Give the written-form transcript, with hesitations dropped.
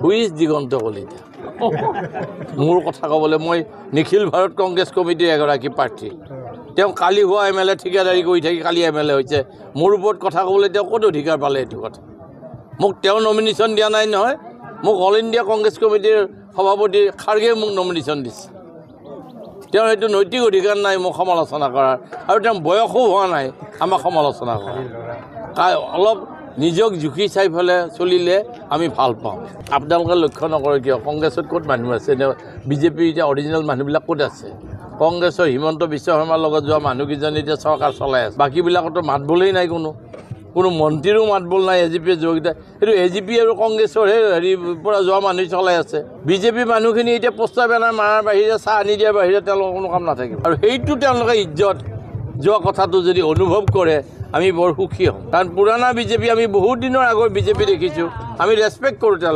which Diganta Kalita মোৰ কথা ক'বলৈ মই নিখিল ভাৰত কংগ্ৰেছ কমিটিৰ এগৰাকী প্ৰাৰ্থী তেওঁ কালি হোৱা MLA ঠিকাদাৰী কৰি থাকি কালি MLA হৈছে মোৰ ওপৰত কথা ক'বলৈ তেওঁ ক'ত অধিকাৰ পালে এইটো কথা মোক তেওঁ নমিনেশ্যন দিয়া নাই নহয় মোক অল ইণ্ডিয়া কংগ্ৰেছ কমিটিৰ সভাপতি খাৰ্গে মোক নমিনেশ্যন দিছে তেওঁৰ এইটো নৈতিক অধিকাৰ নাই মোক সমালোচনা কৰাৰ আৰু তেওঁ বয়সো হোৱা নাই আমাক সমালোচনা কৰাৰ অলপ নিজক জুখি চাই ফেলে চলিলে আমি ভাল পাওঁ আপোনালোকে লক্ষ্য নকৰে কিয় কংগ্ৰেছত ক'ত মানুহ আছে বিজেপিৰ এতিয়া অৰিজিনেল মানুহবিলাক ক'ত আছে কংগ্ৰেছৰ হিমন্ত বিশ্ব শৰ্মাৰ লগত যোৱা মানুহকেইজনে এতিয়া চৰকাৰ চলাই আছে বাকীবিলাকতো মাত বোলেই নাই কোনো মন্ত্ৰীৰো মাত বোল নাই AGPয়ে যোৱাকেইটা এইটো AGP আৰু কংগ্ৰেছৰহে পৰা যোৱা মানুহ চলাই আছে বিজেপি মানুহখিনি এতিয়া পোষ্টাৰ বেনাৰ মাৰাৰ বাহিৰে চাহ আনি দিয়াৰ বাহিৰে তেওঁলোকৰ কোনো কাম নাথাকিব আৰু সেইটো তেওঁলোকে ইজ্জত যোৱা কথাটো যদি অনুভৱ কৰে আমি বৰ সুখী হ'ম কাৰণ পুৰণা বিজেপি আমি বহুত দিনৰ আগৰ বিজেপি দেখিছোঁ আমি ৰেছপেক্ট কৰোঁ তেওঁলোকক